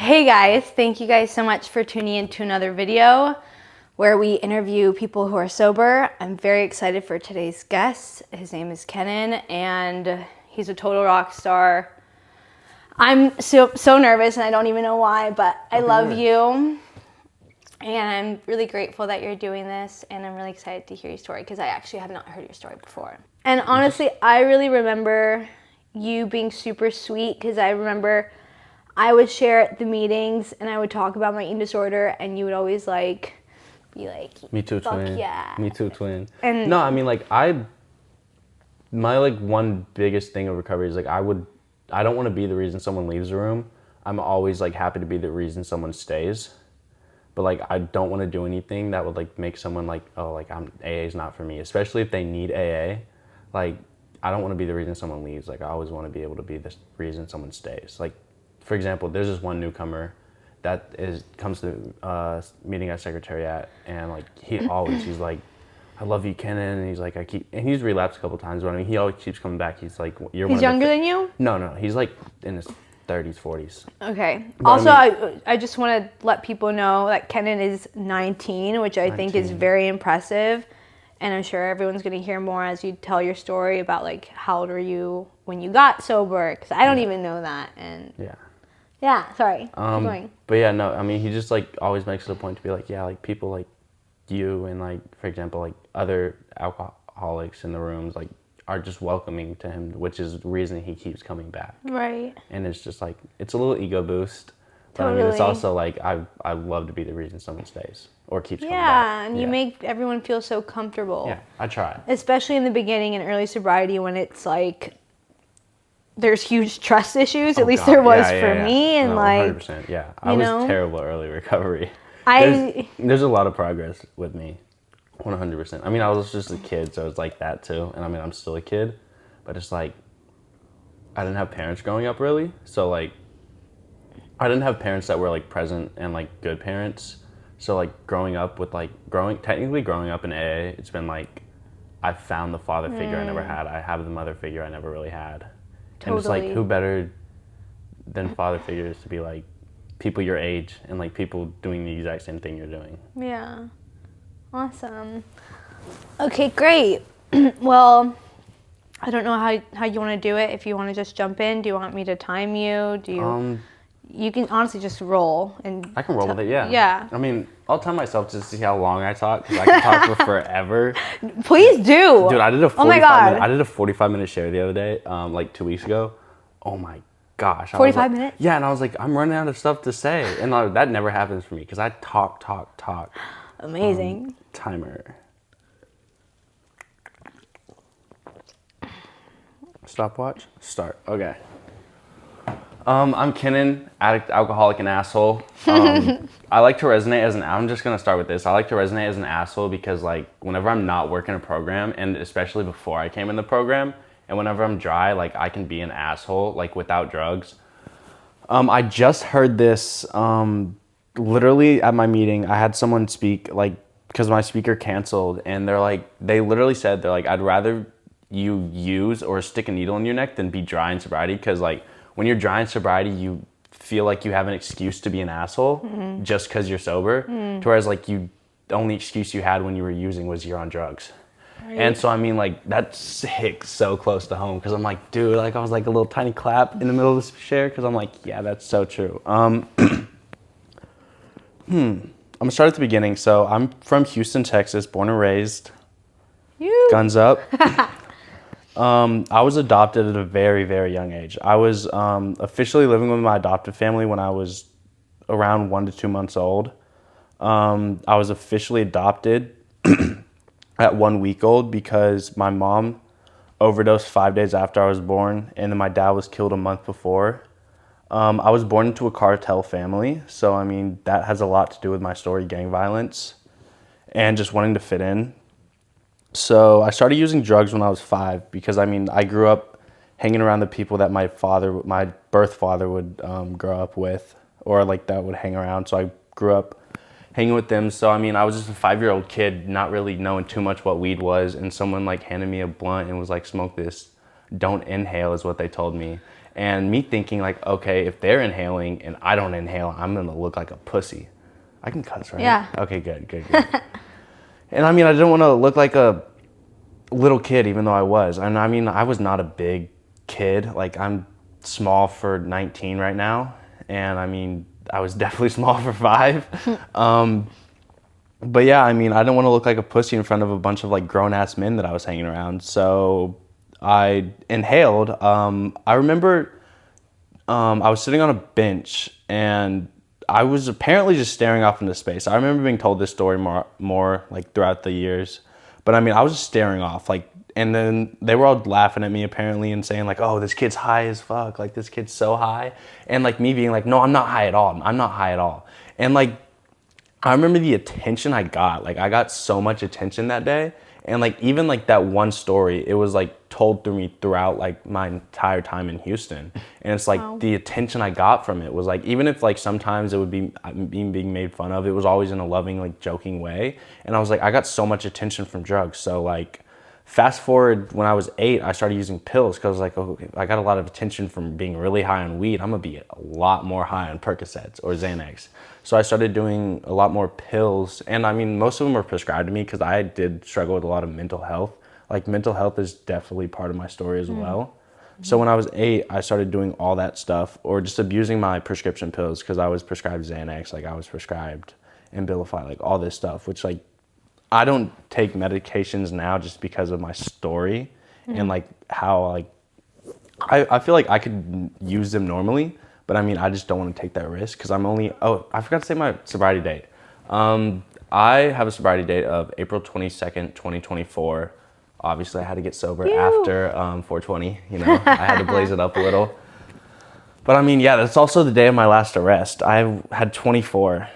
Hey guys, thank you guys so much for tuning in to another video where we interview people who are sober. I'm very excited for today's guest. His name is Kenan and he's a total rock star. I'm so nervous and I don't even know why, but I love you. And I'm really grateful that you're doing this, and I'm really excited to hear your story because I actually have not heard your story before. And honestly, I really remember you being super sweet because I remember I would share at the meetings and I would talk about my eating disorder and you would always like be like, me too, fuck twin. Yeah. Me too, twin. And no, I mean like my like one biggest thing of recovery is like I don't want to be the reason someone leaves the room. I'm always like happy to be the reason someone stays. But like I don't want to do anything that would like make someone like, oh, like AA is not for me, especially if they need AA. Like I don't want to be the reason someone leaves. Like I always want to be able to be the reason someone stays. Like for example, there's this one newcomer that comes to meeting at Secretariat, and like he's like, I love you, Kenan, and he's like, and he's relapsed a couple times, but I mean he always keeps coming back. He's like, he's younger than you? No, he's like in his 30s, 40s. Okay. But also, I mean, I just want to let people know that Kenan is 19, which I think is very impressive. And I'm sure everyone's going to hear more as you tell your story about like how old were you when you got sober, because I don't even know that. And sorry. Keep going. But yeah, no, I mean he just like always makes it a point to be like, yeah, like people like you and like for example like other alcoholics in the rooms like are just welcoming to him, which is the reason he keeps coming back. Right. And it's just like, it's a little ego boost. But Totally. I mean, it's also like, I love to be the reason someone stays or keeps coming back. Yeah, and you make everyone feel so comfortable. Yeah, I try. Especially in the beginning in early sobriety when it's like, there's huge trust issues. At least there was for me. And no, like, 100%, yeah. I was terrible early recovery. There's a lot of progress with me. 100%. I mean, I was just a kid, so it's like that too. And I mean, I'm still a kid, but it's like, I didn't have parents growing up really. So like, I didn't have parents that were like present and like good parents. So like growing up in AA, it's been like, I found the father figure I never had. I have the mother figure I never really had. Totally. And it's like, who better than father figures to be like people your age and like people doing the exact same thing you're doing. Yeah. Awesome. Okay, great. Well, I don't know how you want to do it. If you want to just jump in, do you want me to time you? You can honestly just roll and I can roll with it, yeah. Yeah. I mean, I'll time myself just to see how long I talk because I can talk for forever. Please do. Dude, I did a 45-minute share the other day, like 2 weeks ago. Oh my gosh. 45 minutes? Yeah, and I was like, I'm running out of stuff to say. And that never happens for me because I talk. Amazing. Timer. Stopwatch. Start. Okay. I'm Kenan, addict, alcoholic, and asshole. I like to resonate as I'm just gonna start with this. I like to resonate as an asshole because like whenever I'm not working a program, and especially before I came in the program, and whenever I'm dry, like I can be an asshole, like without drugs. I just heard this, literally at my meeting. I had someone speak like, because my speaker canceled, and they literally said, I'd rather you use or stick a needle in your neck than be dry in sobriety, because like when you're dry in sobriety, you feel like you have an excuse to be an asshole just because you're sober, whereas like the only excuse you had when you were using was you're on drugs. Right. And so I mean like that hits so close to home because I'm like, dude, like I was like a little tiny clap in the middle of this share because I'm like, yeah, that's so true. I'm gonna start at the beginning. So I'm from Houston, Texas, born and raised. Guns up. I was adopted at a very, very young age. I was officially living with my adoptive family when I was around 1 to 2 months old. I was officially adopted at 1 week old because my mom overdosed 5 days after I was born, and then my dad was killed a month before. I was born into a cartel family, so I mean that has a lot to do with my story, gang violence, and just wanting to fit in. So I started using drugs when I was 5 because I mean I grew up hanging around the people that my birth father would grow up with, or like that would hang around. So I grew up hanging with them. So I mean I was just a 5-year-old kid not really knowing too much what weed was, and someone like handed me a blunt and was like, smoke this, don't inhale is what they told me. And me thinking like, okay, if they're inhaling and I don't inhale, I'm gonna look like a pussy. I can cuss, right? Yeah. Okay, good. And I mean, I didn't want to look like a little kid, even though I was. And I mean, I was not a big kid. Like, I'm small for 19 right now. And I mean, I was definitely small for 5. But yeah, I mean, I didn't want to look like a pussy in front of a bunch of like grown ass men that I was hanging around. So I inhaled. I remember I was sitting on a bench and I was apparently just staring off into space. I remember being told this story more like throughout the years. But I mean, I was just staring off, like, and then they were all laughing at me apparently and saying like, "Oh, this kid's high as fuck. Like, this kid's so high." And like me being like, "No, I'm not high at all. I'm not high at all." And like, I remember the attention I got. Like, I got so much attention that day. And like, even like that one story, it was like told through me throughout like my entire time in Houston. And it's like the attention I got from it was like, even if like sometimes it would be being made fun of, it was always in a loving, like joking way. And I was like, I got so much attention from drugs. So like, fast forward when I was 8, I started using pills because like, okay, I got a lot of attention from being really high on weed. I'm gonna be a lot more high on Percocets or Xanax. So I started doing a lot more pills, and I mean, most of them were prescribed to me because I did struggle with a lot of mental health. Like, mental health is definitely part of my story as well. So when I was 8, I started doing all that stuff, or just abusing my prescription pills because I was prescribed Xanax, like I was prescribed Abilify, like all this stuff, which like, I don't take medications now just because of my story and like how like, I feel like I could use them normally, but I mean, I just don't want to take that risk because I'm only, oh, I forgot to say my sobriety date. I have a sobriety date of April 22nd, 2024. Obviously, I had to get sober after 420. You know, I had to blaze it up a little. But I mean, yeah, that's also the day of my last arrest. I had 24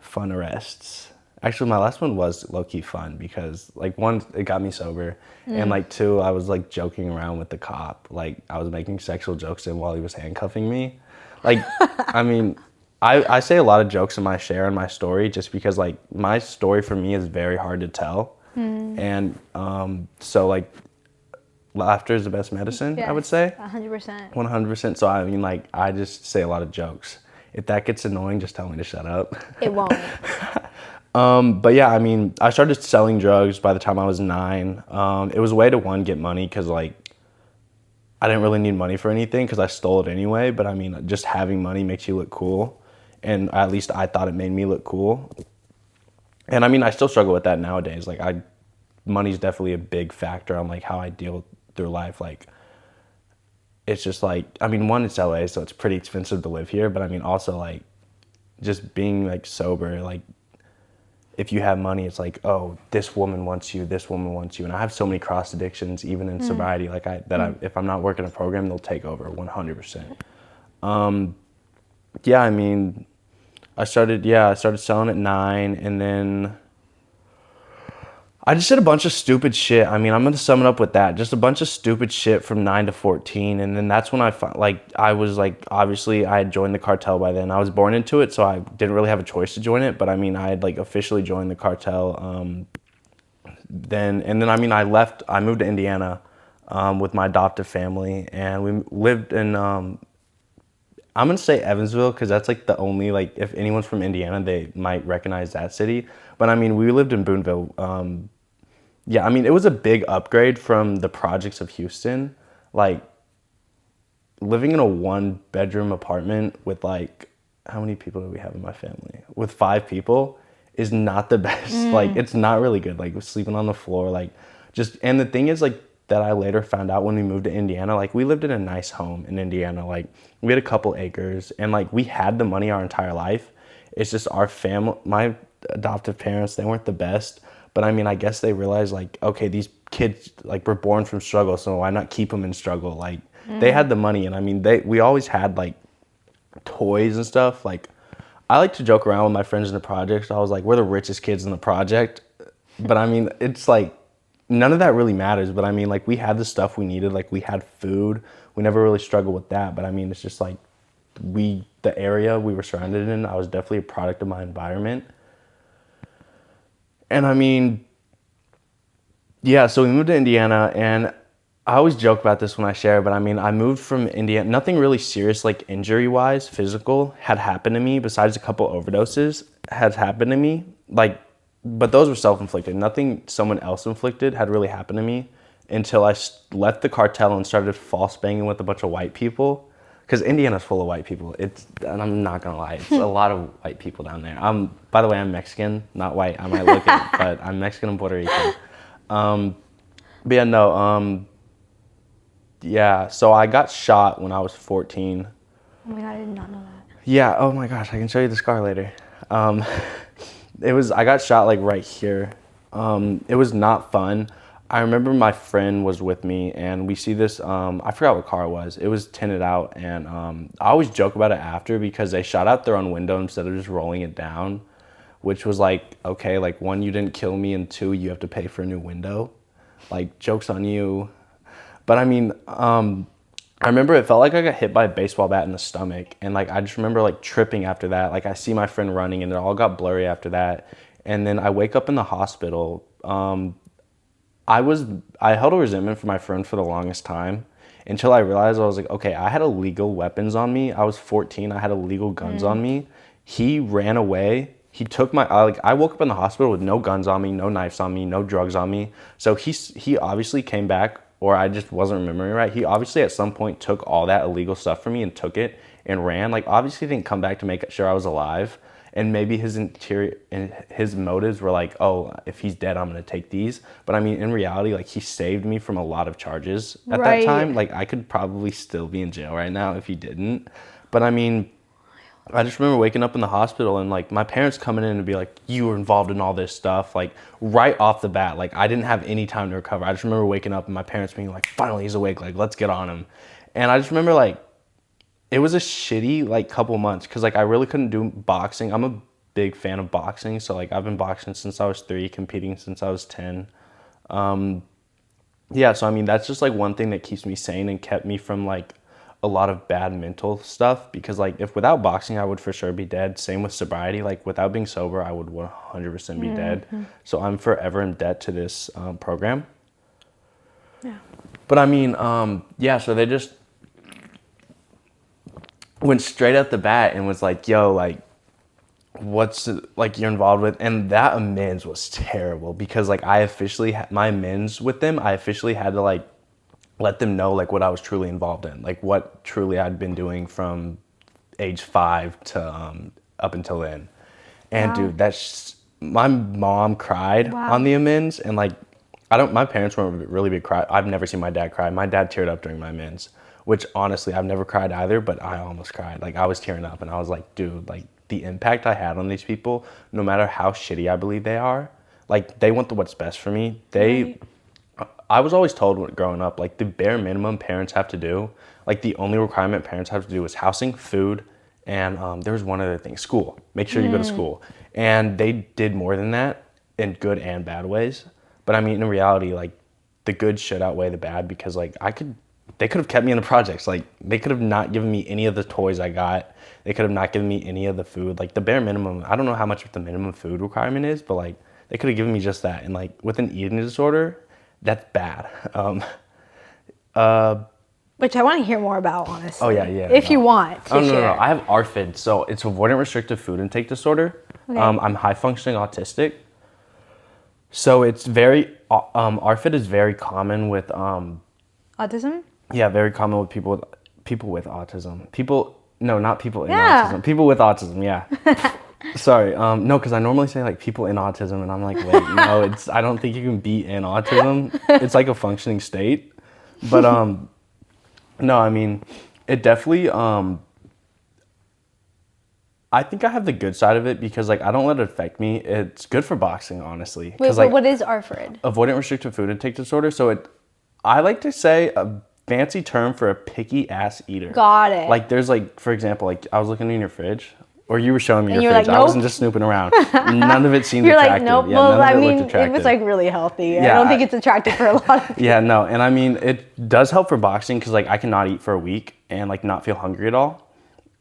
fun arrests. Actually, my last one was low-key fun because, like, one, it got me sober. And, like, 2, I was, like, joking around with the cop. Like, I was making sexual jokes to him while he was handcuffing me. Like, I mean, I say a lot of jokes in my share and my story just because, like, my story for me is very hard to tell. And so, like, laughter is the best medicine, I would say. 100%. 100%. So, I mean, like, I just say a lot of jokes. If that gets annoying, just tell me to shut up. It won't. But yeah, I mean, I started selling drugs by the time I was 9. It was a way to, one, get money because, like, I didn't really need money for anything because I stole it anyway. But I mean, just having money makes you look cool. And at least I thought it made me look cool. And I mean, I still struggle with that nowadays. Like, money's definitely a big factor on, like, how I deal through life. Like, it's just like, I mean, one, it's LA, so it's pretty expensive to live here. But I mean, also, like, just being, like, sober, like, if you have money, it's like, oh, this woman wants you, this woman wants you. And I have so many cross addictions, even in sobriety, like if I'm not working a program, they'll take over 100%. Yeah, I mean, I started selling at 9, and then I just did a bunch of stupid shit. I mean, I'm going to sum it up with that. Just a bunch of stupid shit from 9 to 14. And then that's when I was like, obviously I had joined the cartel by then. I was born into it, so I didn't really have a choice to join it. But I mean, I had like officially joined the cartel then. And then, I mean, I moved to Indiana with my adoptive family. And we lived in, I'm going to say Evansville because that's like the only, like, if anyone's from Indiana, they might recognize that city. But I mean, we lived in Boonville. Yeah, I mean, it was a big upgrade from the projects of Houston. Like, living in a 1-bedroom apartment with, like, how many people do we have in my family? With 5 people is not the best. Like, it's not really good. Like, sleeping on the floor, like, just, and the thing is, like, that I later found out when we moved to Indiana, like, we lived in a nice home in Indiana. Like, we had a couple acres, and, like, we had the money our entire life. It's just our family, my adoptive parents, they weren't the best. But I mean, I guess they realized, like, okay, these kids, like, were born from struggle, so why not keep them in struggle? Like, they had the money, and I mean, we always had, like, toys and stuff. Like, I like to joke around with my friends in the project. So I was like, we're the richest kids in the project. But I mean, it's like, none of that really matters. But I mean, like, we had the stuff we needed. Like, we had food. We never really struggled with that. But I mean, it's just like, the area we were surrounded in, I was definitely a product of my environment. And I mean, yeah, so we moved to Indiana, and I always joke about this when I share, but I mean, I moved from Indiana. Nothing really serious, like injury-wise, physical, had happened to me. Besides a couple overdoses, had happened to me. Like, but those were self-inflicted. Nothing someone else inflicted had really happened to me until I left the cartel and started false banging with a bunch of white people. Because Indiana's full of white people. And I'm not gonna lie, it's a lot of white people down there. By the way, I'm Mexican, not white. I might look it, but I'm Mexican and Puerto Rican. But yeah, no. Yeah, so I got shot when I was 14. Oh my God, I did not know that. Yeah, oh my gosh, I can show you the scar later. I got shot like right here. It was not fun. I remember my friend was with me and we see this, I forgot what car it was. It was tinted out and I always joke about it after because they shot out their own window instead of just rolling it down, which was like, okay, like one, you didn't kill me, and two, you have to pay for a new window. Like, joke's on you. But I mean, I remember it felt like I got hit by a baseball bat in the stomach. And like, I just remember like tripping after that. Like I see my friend running and it all got blurry after that. And then I wake up in the hospital. I held a resentment for my friend for the longest time until I realized I was like, okay, I had illegal weapons on me. I was 14. I had illegal guns on me. He ran away. He took I woke up in the hospital with no guns on me, no knives on me, no drugs on me. So he obviously came back, or I just wasn't remembering right. He obviously at some point took all that illegal stuff from me and took it and ran. Like obviously didn't come back to make sure I was alive. And maybe his motives were like, oh, if he's dead, I'm gonna take these. But I mean, in reality, like he saved me from a lot of charges at that time. Like I could probably still be in jail right now if he didn't. But I mean, I just remember waking up in the hospital and like my parents coming in and be like, you were involved in all this stuff, like right off the bat. Like I didn't have any time to recover. I just remember waking up and my parents being like, finally he's awake, like let's get on him. And I just remember like, it was a shitty like couple months because like I really couldn't do boxing. I'm a big fan of boxing. So like I've been boxing since I was 3, competing since I was 10. Yeah, so I mean, that's just like one thing that keeps me sane and kept me from like a lot of bad mental stuff, because like if without boxing I would for sure be dead. Same with sobriety, like without being sober I would 100% be dead. So I'm forever in debt to this program. Yeah, but I mean, yeah, so they just went straight at the bat and was like, yo, like what's like you're involved with. And that amends was terrible because like I officially had my amends with them. I officially had to like let them know like what I was truly involved in, like what truly I'd been doing from age 5 to up until then. And dude, my mom cried on the amends. And like my parents weren't really big cry. I've never seen my dad cry. My dad teared up during my amends, which honestly I've never cried either, but I almost cried. Like I was tearing up and I was like, dude, like the impact I had on these people, no matter how shitty I believe they are, like they want what's best for me. I was always told growing up, like the bare minimum parents have to do, like the only requirement parents have to do is housing, food, and there was one other thing, school. Make sure you go to school. And they did more than that in good and bad ways. But I mean, in reality, like the good should outweigh the bad, because like they could have kept me in the projects. Like they could have not given me any of the toys I got. They could have not given me any of the food. Like the bare minimum, I don't know how much the minimum food requirement is, but like they could have given me just that. And like with an eating disorder, that's bad. Which I want to hear more about, honestly. Oh yeah. If you want to share. No. I have ARFID, so it's avoidant restrictive food intake disorder. Okay. I'm high functioning autistic. So it's very, ARFID is very common with... autism? Yeah, very common with people with autism. Not people in autism. People with autism, yeah. Sorry, no, because I normally say like people in autism, and I'm like, wait, no, I don't think you can be in autism. It's like a functioning state. But no, I mean, it definitely, I think I have the good side of it because like I don't let it affect me. It's good for boxing, honestly. Wait, like, what is ARFID? Avoidant restrictive food intake disorder. So I like to say a fancy term for a picky ass eater. Got it. Like there's like, for example, like I was looking in your fridge, or you were showing me your fridge. Like, nope. I wasn't just snooping around. None of it seemed You're attractive. Like, nope. Yeah, well, I mean, it was like really healthy. Yeah, I don't think it's attractive for a lot of people. Yeah, no. And I mean, it does help for boxing because like I cannot eat for a week and like not feel hungry at all.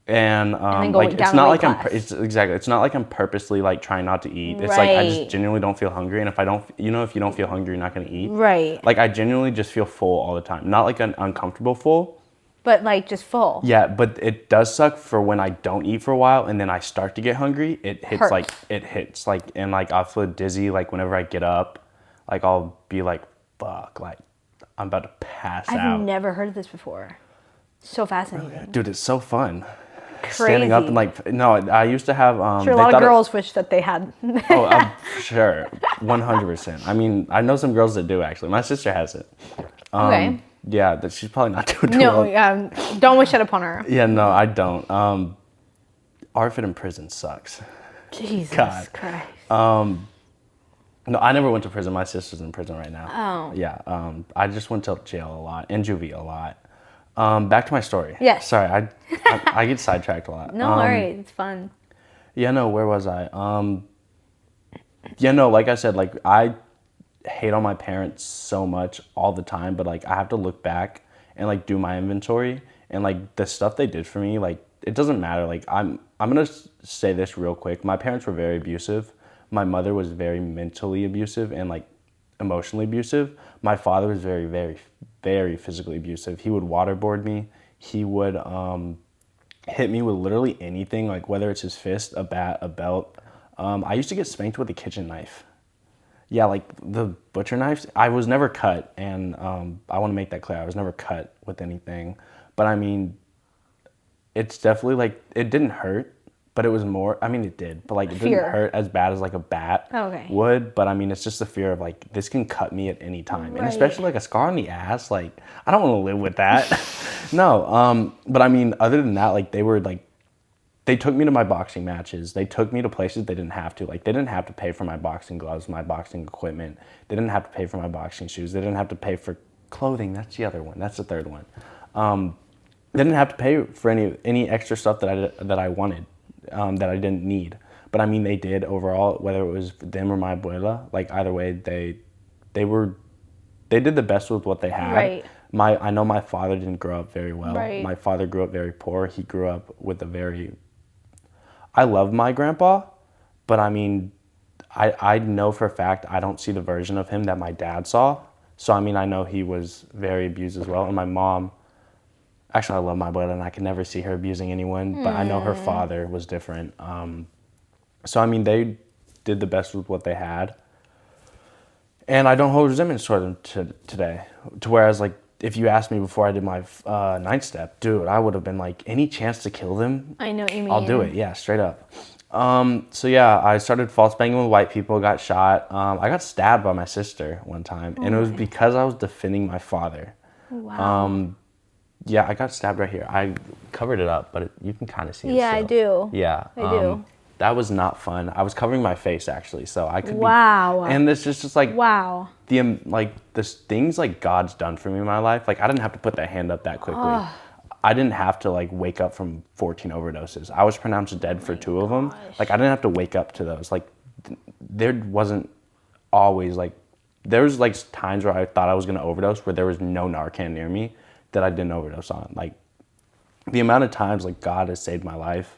then go like down it's a not weight like class. it's not like I'm purposely like trying not to eat. It's like I just Right. genuinely don't feel hungry, and if I don't, if you don't feel hungry, you're not gonna eat. Right. Like I genuinely just feel full all the time, not like an uncomfortable full. But like just full. Yeah, but it does suck for when I don't eat for a while and then I start to get hungry. It hits Hurts. and like I'll feel dizzy like whenever I get up, like I'll be like, fuck, like I'm about to pass I've out. never heard of this before. So fascinating. Dude, it's so fun. Crazy. Standing up and like no, I used to have Sure, a lot of girls wish that they had. Oh, I'm sure, 100%. I mean, I know some girls that do actually. My sister has it. Okay. Yeah, that she's probably not doing too No, well. don't wish it upon her. Yeah, no, I don't. RFID in prison sucks. Jesus God. Christ. No, I never went to prison. My sister's in prison right now. Oh. Yeah, I just went to jail a lot and juvie a lot. Back to my story. Yes. Sorry, I get sidetracked a lot. No worries, it's fun. Yeah, no, where was I? Yeah, no, like I said, like I hate on my parents so much all the time, but like I have to look back and like do my inventory and like the stuff they did for me, like it doesn't matter. Like I'm gonna say this real quick. My parents were very abusive. My mother was very mentally abusive and like emotionally abusive. My father was very, very, very physically abusive. He would waterboard me. He would hit me with literally anything, like whether it's his fist, a bat, a belt. I used to get spanked with a kitchen knife. Yeah, like the butcher knives. I was never cut, and I want to make that clear. I was never cut with anything. But I mean, it's definitely like, it didn't hurt, but it was more, I mean, it did, but like it didn't hurt as bad as like a bat would. But I mean, it's just the fear of like, this can cut me at any time. And especially like a scar on the ass, like I don't want to live with that. No, but I mean, other than that, like they took me to my boxing matches. They took me to places they didn't have to. Like they didn't have to pay for my boxing gloves, my boxing equipment. They didn't have to pay for my boxing shoes. They didn't have to pay for clothing. That's the other one. That's the third one. They didn't have to pay for any extra stuff that I wanted, that I didn't need. But I mean, they did overall, whether it was them or my abuela. Like either way, they did the best with what they had. Right. I know my father didn't grow up very well. Right. My father grew up very poor. He grew up with I love my grandpa, but I mean, I know for a fact I don't see the version of him that my dad saw. So I mean, I know he was very abused as well. And my mom, actually I love my abuela and I can never see her abusing anyone, but I know her father was different. So I mean, they did the best with what they had. And I don't hold resentment toward them today. To whereas like, if you asked me before I did my ninth step, dude, I would have been like, any chance to kill them? I know what you mean. I'll do it. Yeah, straight up. So yeah, I started false banging with white people, got shot. I got stabbed by my sister one time, and it was because I was defending my father. Wow. Yeah, I got stabbed right here. I covered it up, but you can kind of see it Yeah, I still. do. Yeah. I do. That was not fun. I was covering my face actually, so I could Wow. And it's just like Wow. the things like God's done for me in my life. Like I didn't have to put that hand up that quickly. I didn't have to like wake up from 14 overdoses. I was pronounced dead for 2 of them. Like I didn't have to wake up to those. Like there wasn't always like, there was like times where I thought I was gonna overdose where there was no Narcan near me that I didn't overdose on. Like the amount of times like God has saved my life.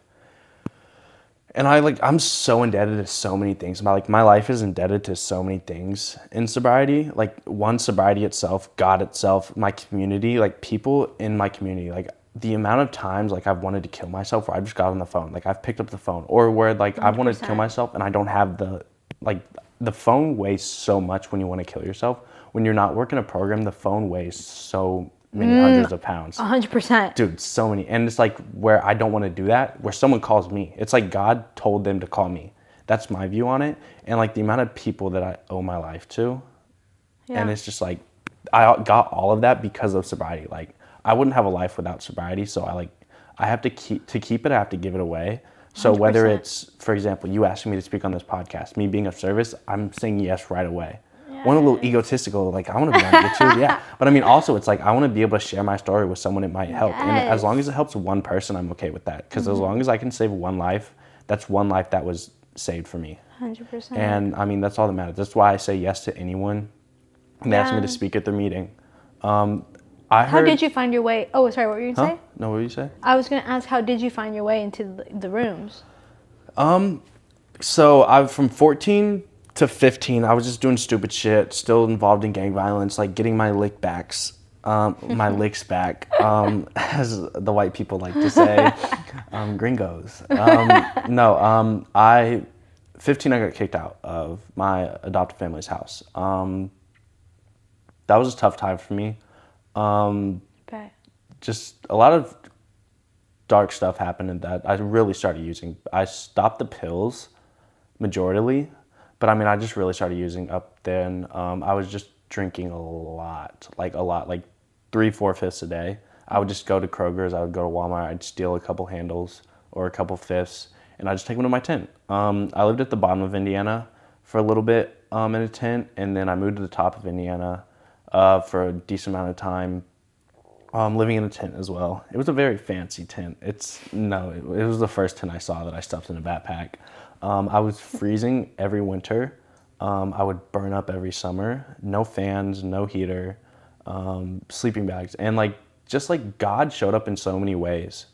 And I'm so indebted to so many things. My life is indebted to so many things in sobriety. Like one, sobriety itself, God itself, my community, like people in my community. Like the amount of times like I've wanted to kill myself where I just got on the phone. Like I've picked up the phone, or where like I've wanted to kill myself and I don't have the phone weighs so much when you want to kill yourself. When you're not working a program, the phone weighs so many hundreds of pounds. 100%. Dude, so many. And it's like where I don't want to do that, where someone calls me. It's like God told them to call me. That's my view on it. And like the amount of people that I owe my life to. Yeah. And it's just like, I got all of that because of sobriety. Like I wouldn't have a life without sobriety. So I have to keep it, I have to give it away. So 100%. Whether it's, for example, you asking me to speak on this podcast, me being of service, I'm saying yes right away. One a little egotistical, like I want to be on YouTube, yeah. But I mean, also it's like I want to be able to share my story with someone it might help, and as long as it helps one person, I'm okay with that. Because as long as I can save one life, that's one life that was saved for me. 100%. And I mean, that's all that matters. That's why I say yes to anyone. And they ask me to speak at their meeting. How did you find your way? Oh, sorry, what were you going to say? No, what were you say? I was going to ask, how did you find your way into the rooms? So I from 14 to 15, I was just doing stupid shit, still involved in gang violence, like getting my licks back, as the white people like to say, gringos. I 15, I got kicked out of my adopted family's house. That was a tough time for me. Okay. Just a lot of dark stuff happened in that. I really started using. I stopped the pills, majorly, but I mean, I just really started using up then. I was just drinking a lot, like 3/4 a day. I would just go to Kroger's, I would go to Walmart, I'd steal a couple handles or a couple fifths, and I'd just take them to my tent. I lived at the bottom of Indiana for a little bit in a tent, and then I moved to the top of Indiana for a decent amount of time, living in a tent as well. It was a very fancy tent. It was the first tent I saw that I stuffed in a backpack. I was freezing every winter. I would burn up every summer. No fans, no heater, sleeping bags, and just God showed up in so many ways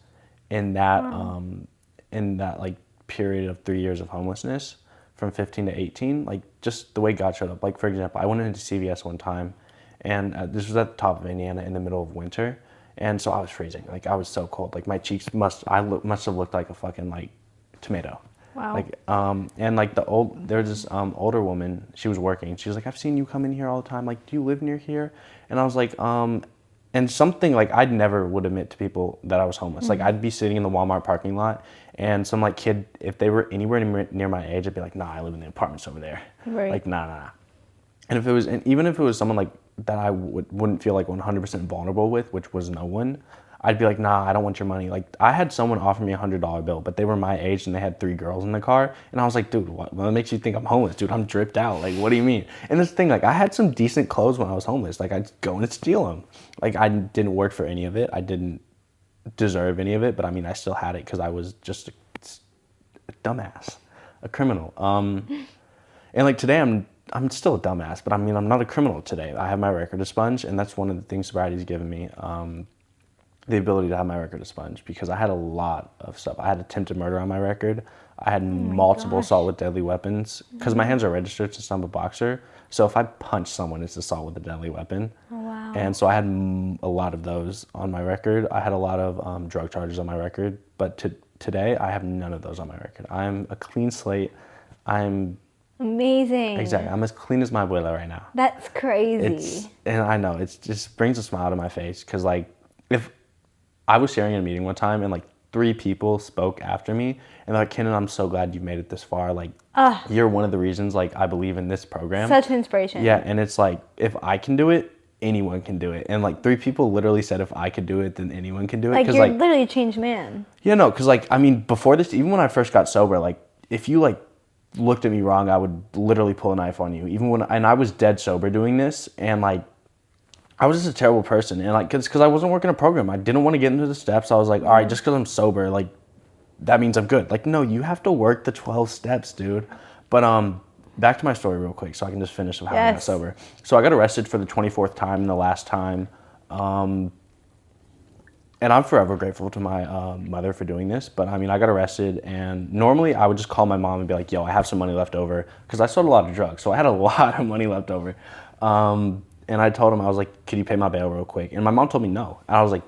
in that like period of 3 years of homelessness from 15 to 18. Like just the way God showed up. Like for example, I went into CVS one time, and this was at the top of Indiana in the middle of winter, and so I was freezing. Like I was so cold. Like my cheeks must have looked like a fucking tomato. Wow. There was this older woman. She was working. She was like, "I've seen you come in here all the time. Like, do you live near here?" And I was like, and something I'd never would admit to people that I was homeless. Like I'd be sitting in the Walmart parking lot, and some kid, if they were anywhere near my age, I'd be like, "Nah, I live in the apartments over there." Right. Like, nah. And even if it was someone that I wouldn't feel 100% vulnerable with, which was no one, I'd be like, "Nah, I don't want your money." I had someone offer me $100 bill, but they were my age and they had 3 girls in the car, and I was like, "Dude, what makes you think I'm homeless, dude? I'm dripped out. Like, what do you mean?" And this thing, I had some decent clothes when I was homeless. I'd go and steal them. I didn't work for any of it. I didn't deserve any of it, but I mean, I still had it because I was just a dumbass, a criminal. And today I'm still a dumbass, but I mean, I'm not a criminal today. I have my record to sponge, and that's one of the things sobriety's given me. The ability to have my record expunged, because I had a lot of stuff. I had attempted murder on my record. I had multiple assault with deadly weapons, because my hands are registered since I'm a boxer. So if I punch someone, it's assault with a deadly weapon. Oh, wow. And so I had a lot of those on my record. I had a lot of drug charges on my record, but today I have none of those on my record. I'm a clean slate. I'm amazing. Exactly. I'm as clean as my abuela right now. That's crazy. And I know, it just brings a smile to my face, because if I was sharing in a meeting one time, and 3 people spoke after me, and they're like, "Kenan, I'm so glad you've made it this far. You're one of the reasons I believe in this program." Such an inspiration. Yeah, and it's if I can do it, anyone can do it. And 3 people literally said if I could do it, then anyone can do it. You're literally a changed man. Yeah, no, because I mean, before this, even when I first got sober, if you looked at me wrong, I would literally pull a knife on you. And I was dead sober doing this, and I was just a terrible person, and because I wasn't working a program, I didn't want to get into the steps. I was like, all right, just because I'm sober, that means I'm good. No, you have to work the 12 steps, dude. But back to my story real quick, so I can just finish of how I got sober. So I got arrested for the 24th time, and the last time, and I'm forever grateful to my mother for doing this. But I mean, I got arrested, and normally I would just call my mom and be like, "Yo, I have some money left over," because I sold a lot of drugs, so I had a lot of money left over. And I told him, I was like, "Could you pay my bail real quick?" And my mom told me no. And I was like,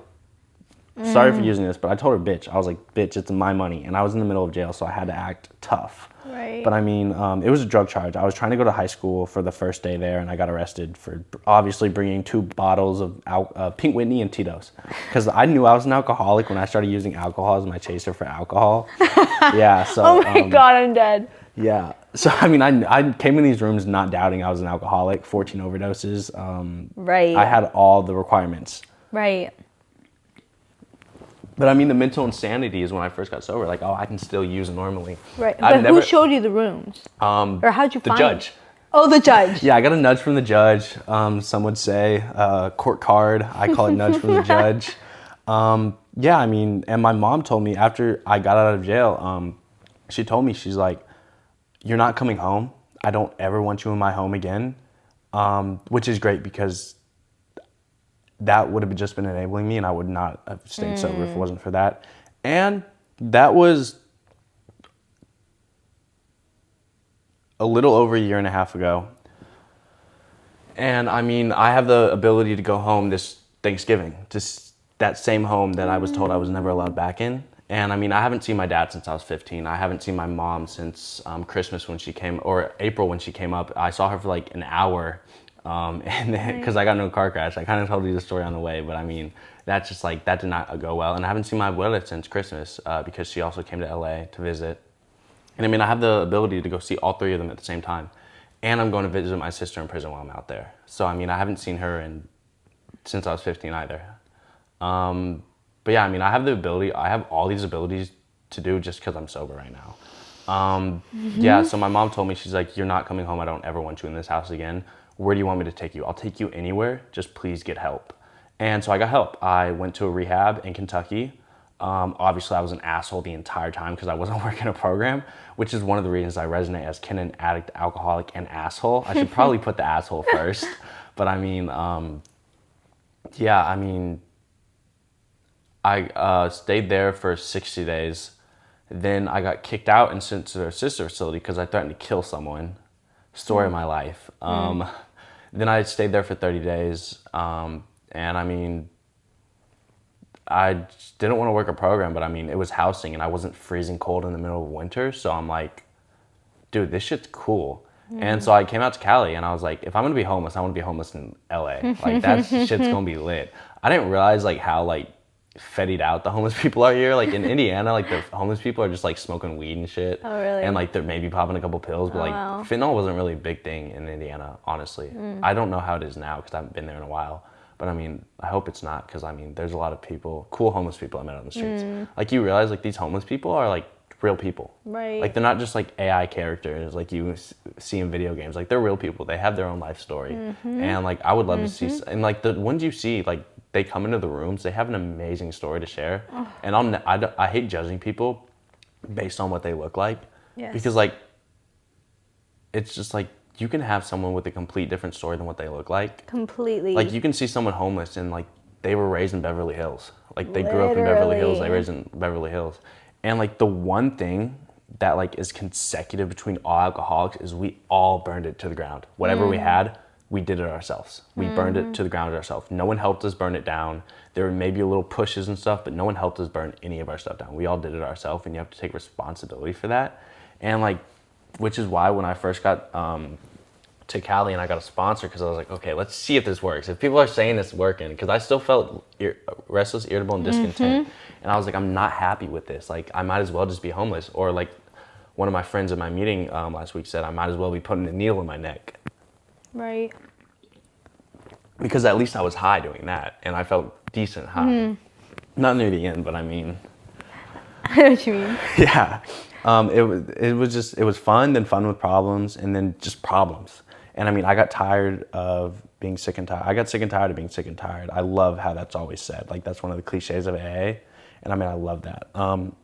"Sorry for using this," but I told her, "Bitch." I was like, "Bitch, it's my money." And I was in the middle of jail, so I had to act tough. Right. But I mean, it was a drug charge. I was trying to go to high school for the first day there, and I got arrested for obviously bringing 2 bottles of Pink Whitney and Tito's. Because I knew I was an alcoholic when I started using alcohol as my chaser for alcohol. Yeah, so. Oh my God, I'm dead. Yeah. So, I mean, I came in these rooms not doubting I was an alcoholic, 14 overdoses. Right. I had all the requirements. Right. But I mean, the mental insanity is when I first got sober. I can still use normally. Right. But who showed you the rooms? Or how'd you find the judge. Oh, the judge. Yeah, I got a nudge from the judge. Some would say court card. I call it nudge from the judge. Yeah, I mean, and my mom told me after I got out of jail, she told me, she's like, "You're not coming home. I don't ever want you in my home again," which is great, because that would have just been enabling me, and I would not have stayed sober if it wasn't for that. And that was a little over a year and a half ago. And I mean, I have the ability to go home this Thanksgiving, just that same home that I was told I was never allowed back in. And I mean, I haven't seen my dad since I was 15. I haven't seen my mom since Christmas when she came, or April when she came up. I saw her for like an hour, and because I got into a car crash. I kind of told you the story on the way, but I mean, that's just like, that did not go well. And I haven't seen my abuela since Christmas because she also came to LA to visit. And I mean, I have the ability to go see all three of them at the same time. And I'm going to visit my sister in prison while I'm out there. So, I mean, I haven't seen her since I was 15 either. But yeah, I mean, I have all these abilities to do just because I'm sober right now. Yeah, so my mom told me, she's like, you're not coming home. I don't ever want you in this house again. Where do you want me to take you? I'll take you anywhere. Just please get help. And so I got help. I went to a rehab in Kentucky. Obviously, I was an asshole the entire time because I wasn't working a program, which is one of the reasons I resonate as Kenan, addict, alcoholic, and asshole. I should probably put the asshole first. But I mean, yeah, I mean, I stayed there for 60 days. Then I got kicked out and sent to their sister facility because I threatened to kill someone. Story of my life. Then I stayed there for 30 days. And I mean, I didn't want to work a program, but I mean, it was housing and I wasn't freezing cold in the middle of winter. So I'm like, dude, this shit's cool. And so I came out to Cali and I was like, if I'm going to be homeless, I want to be homeless in LA. Like that shit's going to be lit. I didn't realize like how like fettied out the homeless people are here. Like in Indiana, like the homeless people are just like smoking weed and shit. Oh, really? And like they're maybe popping a couple pills, but like fentanyl wasn't really a big thing in Indiana, honestly. I don't know how it is now because I haven't been there in a while. But I mean, I hope it's not because I mean, there's a lot of people, cool homeless people I met on the streets. Like you realize like these homeless people are like real people. Right. Like they're not just like AI characters like you see in video games. Like they're real people. They have their own life story. And like I would love to see, and like the ones you see, like they come into the rooms, they have an amazing story to share. And I hate judging people based on what they look like. Yes. Because like, it's just like, you can have someone with a complete different story than what they look like. Completely. Like you can see someone homeless and like they were raised in Beverly Hills. Like they grew up in Beverly Hills, they were raised in Beverly Hills. And like the one thing that like is consecutive between all alcoholics is we all burned it to the ground. Whatever we had, we did it ourselves. We burned it to the ground ourselves. No one helped us burn it down. There were maybe a little pushes and stuff, but no one helped us burn any of our stuff down. We all did it ourselves, and you have to take responsibility for that. And like, which is why when I first got to Cali and I got a sponsor, because I was like, okay, let's see if this works. If people are saying it's working, because I still felt restless, irritable, and discontent. And I was like, I'm not happy with this. Like, I might as well just be homeless. Or like one of my friends at my meeting last week said, I might as well be putting a needle in my neck. Right. Because at least I was high doing that, and I felt decent high. Not near the end, but I mean, I know what you mean. yeah. It was fun, then fun with problems, and then just problems. And I mean, I got tired of being sick and tired. I got sick and tired of being sick and tired. I love how that's always said. Like that's one of the cliches of AA, and I mean, I love that.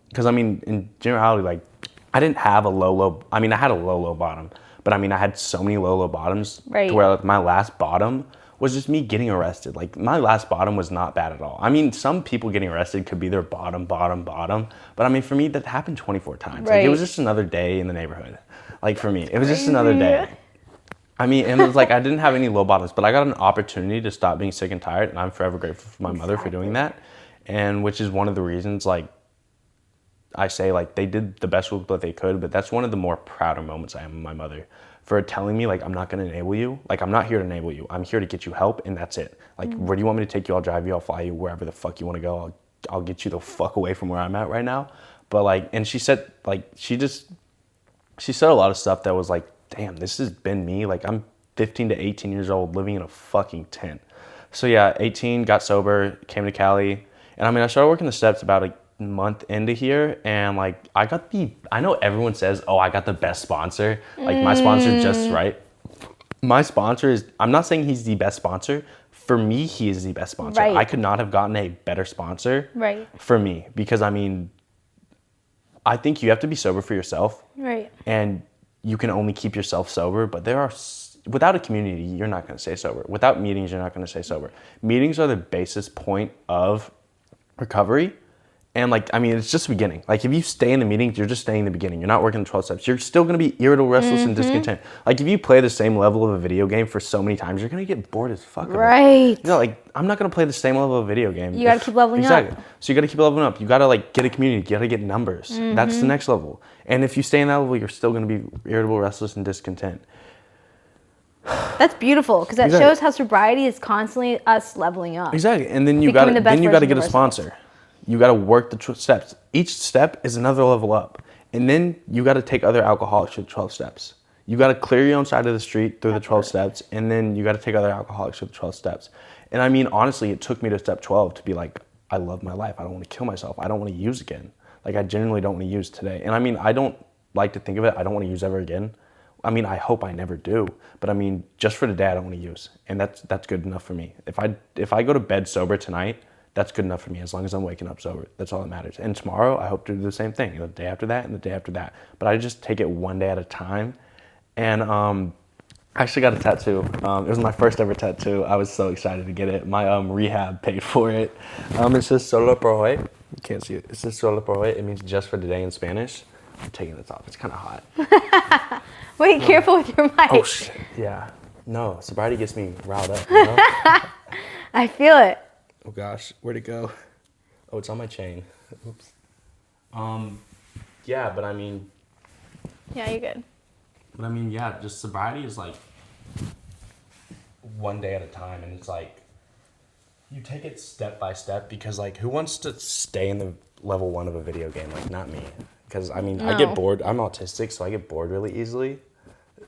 Because I mean, in generality, like I didn't have a low. I mean, I had a low bottom, but I mean, I had so many low bottoms Right. to where like, my last bottom was just me getting arrested. Like my last bottom was not bad at all. I mean, some people getting arrested could be their bottom. But I mean, for me, that happened 24 times. Right. Like it was just another day in the neighborhood. Like for me, it was just another day. I mean, and it was like, I didn't have any low bottoms, but I got an opportunity to stop being sick and tired. And I'm forever grateful for my mother for doing that. And which is one of the reasons, like, I say, like, they did the best with what they could, but that's one of the more prouder moments I am with my mother for telling me, like, I'm not going to enable you. Like, I'm not here to enable you. I'm here to get you help, and that's it. Like, where do you want me to take you? I'll drive you. I'll fly you wherever the fuck you want to go. I'll get you the fuck away from where I'm at right now. But, like, and she said, like, she said a lot of stuff that was like, damn, this has been me. Like, I'm 15 to 18 years old living in a fucking tent. So, yeah, 18, got sober, came to Cali. And, I mean, I started working the steps about a month into here, and like I know everyone says, oh, I got the best sponsor, like my sponsor's just right. My sponsor is, I'm not saying he's the best sponsor. For me, he is the best sponsor. Right. I could not have gotten a better sponsor Right. for me, because I mean, I think you have to be sober for yourself. Right. And you can only keep yourself sober, but there are without a community, you're not going to stay sober. Without meetings, you're not going to stay sober. Meetings are the basis point of recovery. And like, I mean, it's just the beginning. Like if you stay in the meetings, you're just staying in the beginning. You're not working the 12 steps. You're still going to be irritable, restless, and discontent. Like if you play the same level of a video game for so many times, you're going to get bored as fuck of it. Right. You know, like I'm not going to play the same level of a video game. You got to keep leveling up. Exactly. So you got to keep leveling up. You got to like get a community. You got to get numbers. That's the next level. And if you stay in that level, you're still going to be irritable, restless, and discontent. That's beautiful because that shows how sobriety is constantly us leveling up. Exactly. And then you got to get a sponsor. You got to work the steps. Each step is another level up. And then you got to take other alcoholics through the 12 steps. You got to clear your own side of the street through the 12 steps. And then you got to take other alcoholics through the 12 steps. And I mean, honestly, it took me to step 12 to be like, I love my life. I don't want to kill myself. I don't want to use again. Like I genuinely don't want to use today. And I mean, I don't like to think of it. I don't want to use ever again. I mean, I hope I never do. But I mean, just for today, I don't want to use. And that's good enough for me. If I go to bed sober tonight, that's good enough for me as long as I'm waking up sober. That's all that matters. And tomorrow, I hope to do the same thing. The day after that and the day after that. But I just take it one day at a time. And I actually got a tattoo. It was my first ever tattoo. I was so excited to get it. My rehab paid for it. It says solo por hoy. You can't see it. It says solo por hoy. It means just for today in Spanish. I'm taking this off. It's kind of hot. Wait, careful with your mic. Oh, shit. Yeah. No, sobriety gets me riled up, you know? I feel it. Oh gosh, where'd it go? Oh, it's on my chain. Oops. Yeah, but I mean. Yeah, you're good. But I mean, yeah, just sobriety is like one day at a time, and it's like you take it step by step because like who wants to stay in the level 1 of a video game? Like not me, because I mean No. I get bored. I'm autistic, so I get bored really easily.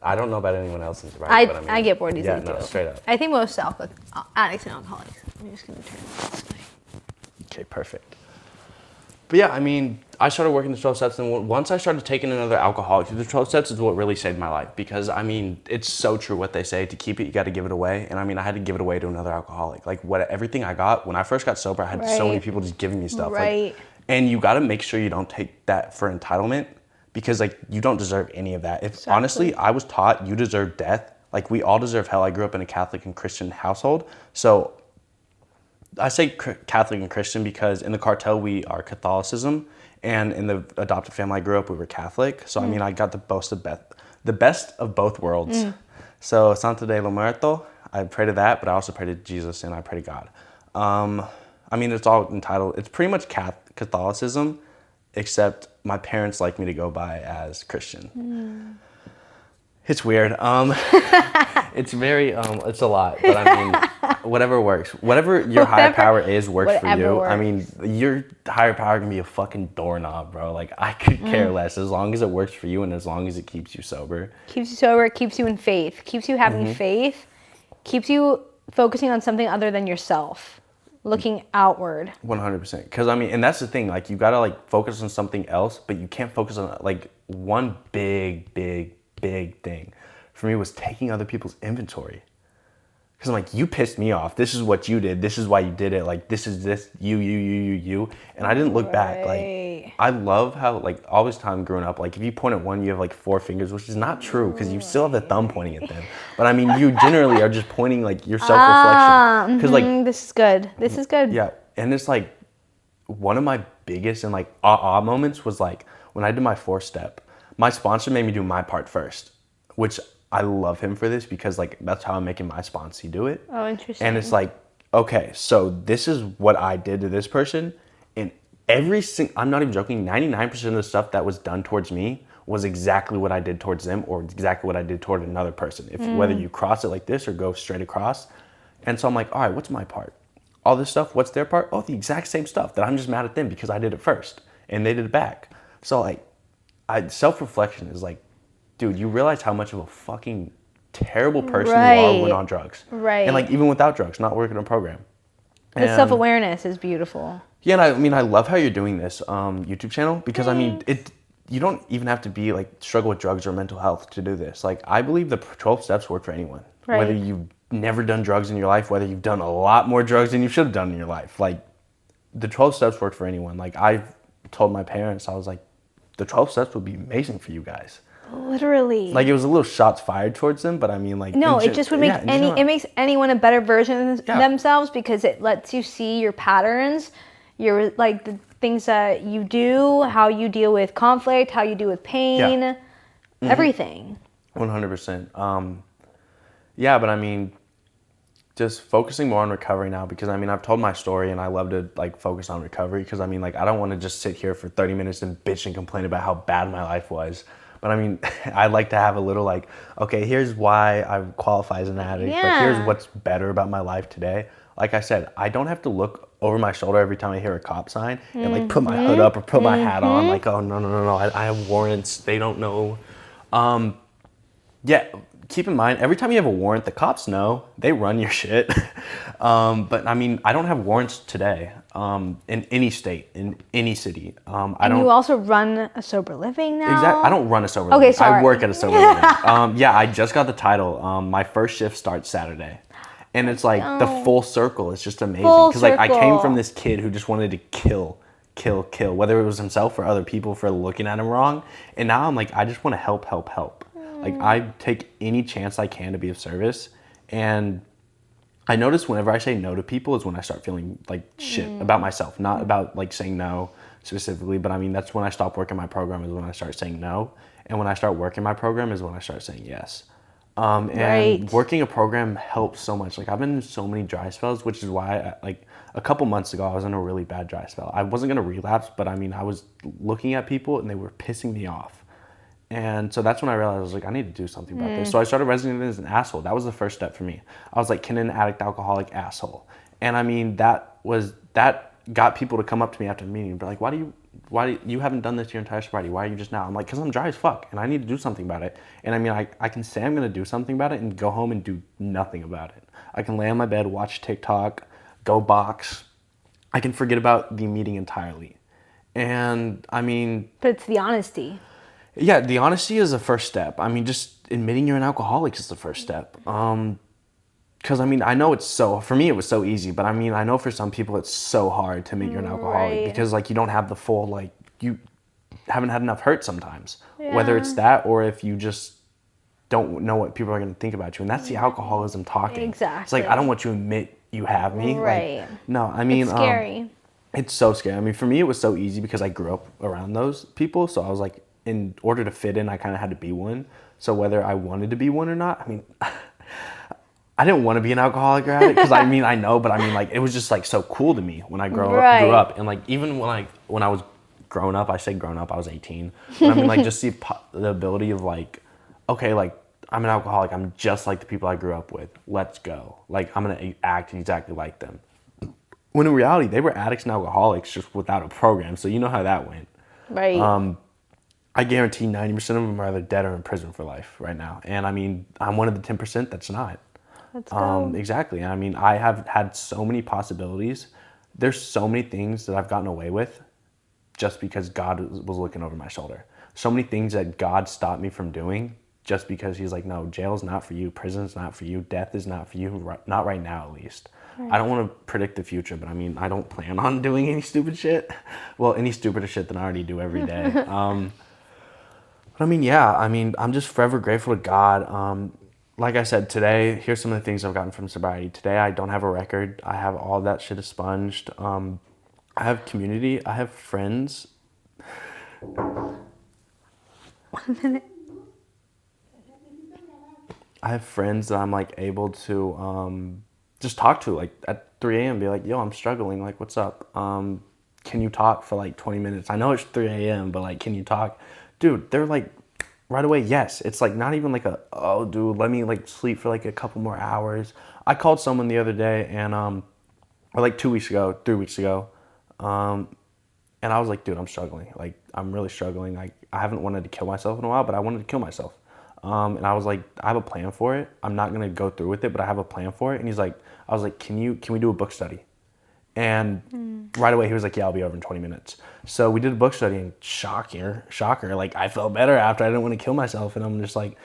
I don't know about anyone else in sobriety, but I mean, I get bored easily too. too. Straight up. I think most addicts and alcoholics. I'm just gonna turn this way. Okay, perfect. But yeah, I mean, I started working the 12 steps, and once I started taking another alcoholic through the 12 steps is what really saved my life. Because I mean, it's so true what they say: to keep it, you got to give it away. And I mean, I had to give it away to another alcoholic. Like everything I got when I first got sober, I had so many people just giving me stuff. Right. Like, and you got to make sure you don't take that for entitlement. Because like you don't deserve any of that. If honestly, I was taught you deserve death. Like we all deserve hell. I grew up in a Catholic and Christian household. So I say Catholic and Christian because in the cartel we are Catholicism, and in the adopted family I grew up we were Catholic. So I mean I got the best of both worlds. So Santa de lo Muerto, I pray to that, but I also pray to Jesus and I pray to God. I mean it's all entitled. It's pretty much Catholicism, except my parents like me to go by as Christian. It's weird. It's very, it's a lot, but I mean, whatever works. Whatever your higher power is works for you. Works. I mean, your higher power can be a fucking doorknob, bro. Like, I could care less as long as it works for you and as long as it keeps you sober. Keeps you sober, keeps you in faith, keeps you having faith, keeps you focusing on something other than yourself. Looking outward. 100%. Because, I mean, and that's the thing. Like, you got to, like, focus on something else, but you can't focus on, like, one big thing for me was taking other people's inventory. Because I'm like, you pissed me off. This is what you did. This is why you did it. Like, this is this, you. And I didn't look back. Like, I love how, like, all this time growing up, like, if you point at one, you have, like, 4 fingers, which is not true because you still have the thumb pointing at them. But, I mean, you generally are just pointing, like, your self-reflection. Because, like, this is good. This is good. yeah. And it's, like, one of my biggest and, like, ah moments was, like, when I did my 4th step, my sponsor made me do my part first, which I love him for this because, like, that's how I'm making my sponsee do it. Oh, interesting. And it's like, okay, so this is what I did to this person. And I'm not even joking, 99% of the stuff that was done towards me was exactly what I did towards them or exactly what I did toward another person. Whether you cross it like this or go straight across. And so I'm like, all right, what's my part? All this stuff, what's their part? Oh, the exact same stuff that I'm just mad at them because I did it first and they did it back. So, like, self-reflection is like, dude, you realize how much of a fucking terrible person you are when on drugs. Right. And, like, even without drugs, not working a program. The self-awareness is beautiful. Yeah, and I mean, I love how you're doing this YouTube channel because, I mean, you don't even have to be, like, struggle with drugs or mental health to do this. Like, I believe the 12 steps work for anyone. Right. Whether you've never done drugs in your life, whether you've done a lot more drugs than you should have done in your life. Like, the 12 steps work for anyone. Like, I've told my parents, I was like, the 12 steps would be amazing for you guys. Literally. Like, it was a little shots fired towards them, but I mean, like... No, it just would make it makes anyone a better version of Yeah. themselves, because it lets you see your patterns, your, like, the things that you do, how you deal with conflict, how you deal with pain, everything. 100%. Yeah, but I mean, just focusing more on recovery now, because I mean, I've told my story and I love to like focus on recovery, because I mean, like, I don't want to just sit here for 30 minutes and bitch and complain about how bad my life was. But I mean, I'd like to have a little like, okay, here's why I qualify as an addict, but here's what's better about my life today. Like I said, I don't have to look over my shoulder every time I hear a cop sign and like put my hood up or put my hat on, like, oh, no, I have warrants, they don't know. Yeah, keep in mind, every time you have a warrant, the cops know, they run your shit. But I mean, I don't have warrants today in any state, in any city. And you also run a sober living now? Exactly. I don't run a sober living. Okay, sorry. I work at a sober living. Yeah, I just got the title. My first shift starts Saturday. And it's like the full circle. It's just amazing. Because like I came from this kid who just wanted to kill, whether it was himself or other people for looking at him wrong. And now I'm like, I just want to help. Like, I take any chance I can to be of service. And I notice whenever I say no to people is when I start feeling like shit about myself. Not about like saying no specifically, but I mean, that's when I stop working my program, is when I start saying no. And when I start working my program is when I start saying yes. And working a program helps so much. Like, I've been in so many dry spells, which is why like a couple months ago, I was in a really bad dry spell. I wasn't going to relapse, but I mean, I was looking at people and they were pissing me off. And so that's when I realized, I was like, I need to do something about this. So I started resonating as an asshole. That was the first step for me. I was like, Kenan, addict, alcoholic, asshole. And I mean, that got people to come up to me after the meeting and be like, why do you haven't done this your entire sobriety? Why are you just now? I'm like, because I'm dry as fuck and I need to do something about it. And I mean, I can say I'm going to do something about it and go home and do nothing about it. I can lay on my bed, watch TikTok, go box. I can forget about the meeting entirely. And I mean... But it's the honesty. Yeah, the honesty is the first step. I mean, just admitting you're an alcoholic is the first step. Because, I mean, I know for me, it was so easy. But, I mean, I know for some people it's so hard to admit you're an alcoholic. Because, like, you don't have the full, like, you haven't had enough hurt sometimes. Yeah. Whether it's that or if you just don't know what people are going to think about you. And that's the alcoholism talking. Exactly. It's like, I don't want you to admit you have me. Right. Like, no, I mean... It's scary. It's so scary. I mean, for me, it was so easy because I grew up around those people. So I was like... in order to fit in, I kind of had to be one. So whether I wanted to be one or not, I mean, I didn't want to be an alcoholic or addict, because I mean, I know, but I mean, like, it was just like so cool to me when I grew up. And like, even when I was grown up, I say grown up, I was 18. But I mean, like, just the ability of like, okay, like, I'm an alcoholic. I'm just like the people I grew up with. Let's go. Like, I'm going to act exactly like them. When in reality, they were addicts and alcoholics just without a program. So you know how that went. Right. I guarantee 90% of them are either dead or in prison for life right now. And I mean, I'm one of the 10% that's not. Let's go. Exactly. I mean, I have had so many possibilities. There's so many things that I've gotten away with just because God was looking over my shoulder. So many things that God stopped me from doing just because he's like, no, jail's not for you. Prison's not for you. Death is not for you. Not right now, at least. Right. I don't want to predict the future, but I mean, I don't plan on doing any stupid shit. Well, any stupider shit than I already do every day. But I mean, yeah, I mean, I'm just forever grateful to God. Like I said, today, here's some of the things I've gotten from sobriety. Today, I don't have a record. I have all that shit expunged. I have community. I have friends. 1 minute. I have friends that I'm like able to just talk to, like at 3 a.m. Be like, yo, I'm struggling. Like, what's up? Can you talk for like 20 minutes? I know it's 3 a.m., but like, can you talk? Dude, they're like, right away, yes. It's like not even like oh, dude, let me like sleep for like a couple more hours. I called someone the other day and, or like 3 weeks ago. And I was like, dude, I'm struggling. Like, I'm really struggling. Like, I haven't wanted to kill myself in a while, but I wanted to kill myself. And I was like, I have a plan for it. I'm not going to go through with it, but I have a plan for it. And I was like, can we do a book study? And right away he was like, yeah, I'll be over in 20 minutes. So we did a book study and shocker, like I felt better after. I didn't want to kill myself. And I'm just like,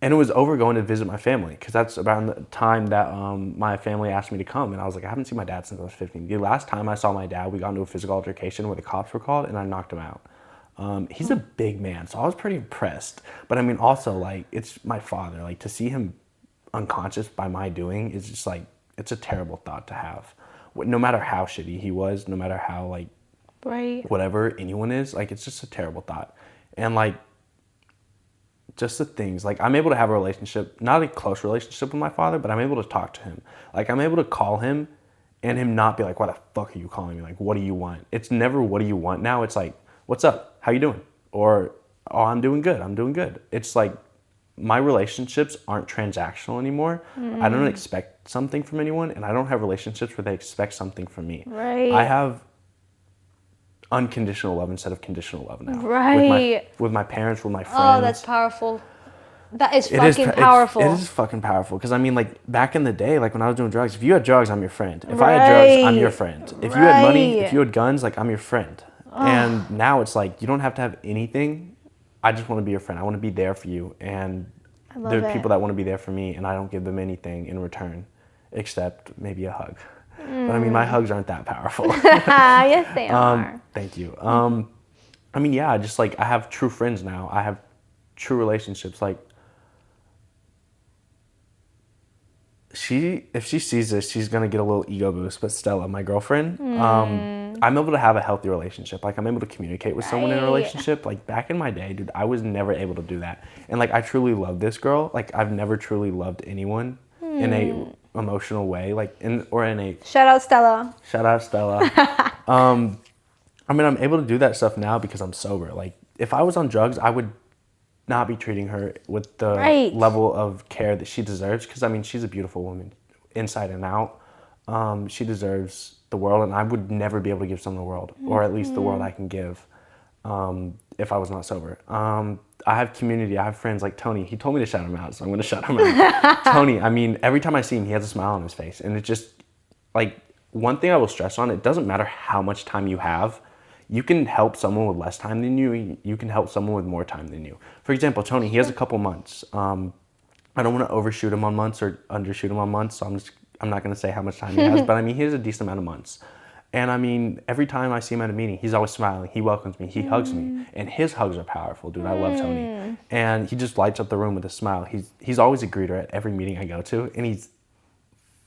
and it was over going to visit my family, because that's about the time that my family asked me to come. And I was like, I haven't seen my dad since I was 15. The last time I saw my dad, we got into a physical altercation where the cops were called and I knocked him out. He's a big man, so I was pretty impressed. But I mean, also, like, it's my father. Like, to see him unconscious by my doing is just, like, it's a terrible thought to have. No matter how shitty he was, no matter how, like, Right. whatever anyone is, like, it's just a terrible thought. And, like, just the things, like, I'm able to have a relationship, not a close relationship with my father, but I'm able to talk to him. Like, I'm able to call him and him not be like, why the fuck are you calling me? Like, what do you want? It's never, what do you want now? It's like, what's up? How you doing? Or, oh, I'm doing good. I'm doing good. It's like, my relationships aren't transactional anymore. I don't expect something from anyone, and I don't have relationships where they expect something from me. Right. I have unconditional love instead of conditional love now. Right. With my parents, with my friends. Oh, that's powerful. That is fucking powerful. It is fucking powerful. Because, I mean, like, back in the day, like, when I was doing drugs, if you had drugs, I'm your friend. If I had drugs, I'm your friend. If you had money, if you had guns, like, I'm your friend. And now it's like, you don't have to have anything. I just want to be your friend. I want to be there for you. And there are people that want to be there for me, and I don't give them anything in return except maybe a hug. But, I mean, my hugs aren't that powerful. Yes, they are. Thank you. I mean, yeah, just, like, I have true friends now. I have true relationships. Like, if she sees this, she's gonna get a little ego boost. But Stella, my girlfriend, I'm able to have a healthy relationship. Like, I'm able to communicate with someone in a relationship. Like, back in my day, dude, I was never able to do that. And, like, I truly love this girl. Like, I've never truly loved anyone in a emotional way. Like, in a Shout out Stella. Shout out Stella. I mean, I'm able to do that stuff now because I'm sober. Like, if I was on drugs, I would not be treating her with the level of care that she deserves. Because, I mean, she's a beautiful woman inside and out. She deserves the world, and I would never be able to give someone the world, or at least the world I can give if I was not sober. I have community. I have friends like Tony. He told me to shout him out, so I'm going to shout him out. Tony, I mean, every time I see him, he has a smile on his face. And it just, like, one thing I will stress on, it doesn't matter how much time you have. You can help someone with less time than you. You can help someone with more time than you. For example, Tony, he has a couple months. I don't want to overshoot him on months or undershoot him on months, so I'm not going to say how much time he has, but I mean, he has a decent amount of months. And I mean, every time I see him at a meeting, he's always smiling. He welcomes me. He hugs me. And his hugs are powerful, dude. I love Tony. And he just lights up the room with a smile. He's always a greeter at every meeting I go to, and he's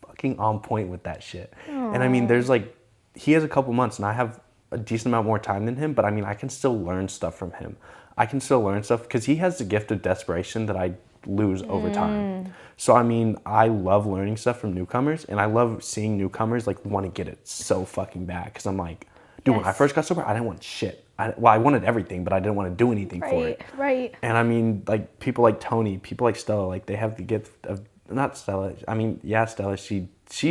fucking on point with that shit. And I mean, there's like, he has a couple months, and I have a decent amount more time than him, but I mean, I can still learn stuff from him. I can still learn stuff because he has the gift of desperation that I lose over time. So I mean, I love learning stuff from newcomers, and I love seeing newcomers like want to get it so fucking bad, because I'm like, dude, when I first got sober, I didn't want shit. I wanted everything, but I didn't want to do anything for it. Right. And I mean, like, people like Tony, people like Stella, like, they have the gift of, not Stella, I mean, yeah, Stella, she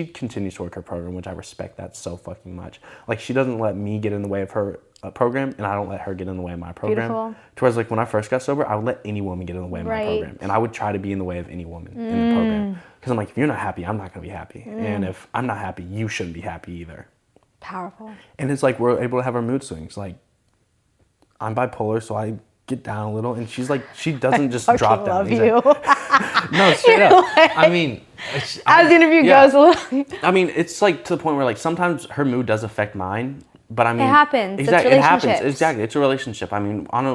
continues to work her program, which I respect that so fucking much. Like, she doesn't let me get in the way of her program, and I don't let her get in the way of my program. Beautiful. Whereas, like, when I first got sober, I would let any woman get in the way of my program, and I would try to be in the way of any woman in the program. Because I'm like, if you're not happy, I'm not going to be happy. And if I'm not happy, you shouldn't be happy either. Powerful. And it's like, we're able to have our mood swings. Like, I'm bipolar, so I get down a little, and she's like, she doesn't just drop down. I love you. No, straight up. I mean, as the interview goes a little. I mean, it's like to the point where, like, sometimes her mood does affect mine, but I mean, it happens. Exactly, It's it happens. relationships. Exactly, it's a relationship. I mean, on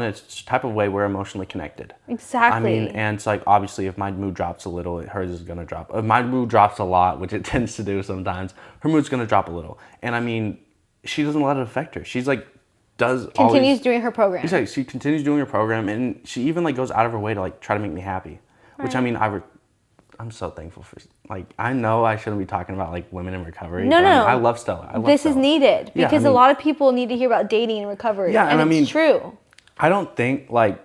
a type of way, we're emotionally connected. Exactly. I mean, and it's like, obviously, if my mood drops a little, hers is gonna drop. If my mood drops a lot, which it tends to do sometimes, her mood's gonna drop a little. And I mean, she doesn't let it affect her. She's like, continues doing her program. Exactly. She continues doing her program, and she even like goes out of her way to like try to make me happy. Which, I mean, I'm so thankful for. Like, I know I shouldn't be talking about like women in recovery. No. I love Stella. This is needed because a lot of people need to hear about dating and recovery. Yeah, and I mean, it's true. I don't think like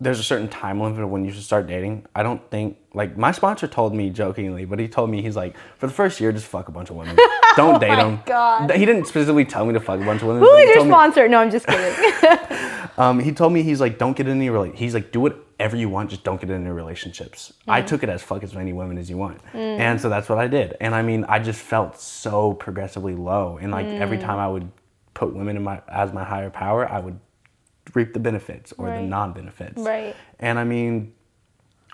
there's a certain time limit of when you should start dating. I don't think, like, my sponsor told me jokingly, but he told me, he's like, for the first year, just fuck a bunch of women. Don't date them. God. He didn't specifically tell me to fuck a bunch of women. Who is your sponsor? No, I'm just kidding. He told me, he's like, don't get into any he's like, do whatever you want, just don't get into relationships. I took it as fuck as many women as you want. And so that's what I did. And I mean, I just felt so progressively low. And like every time I would put women as my higher power, I would reap the benefits or the non-benefits. Right. And I mean,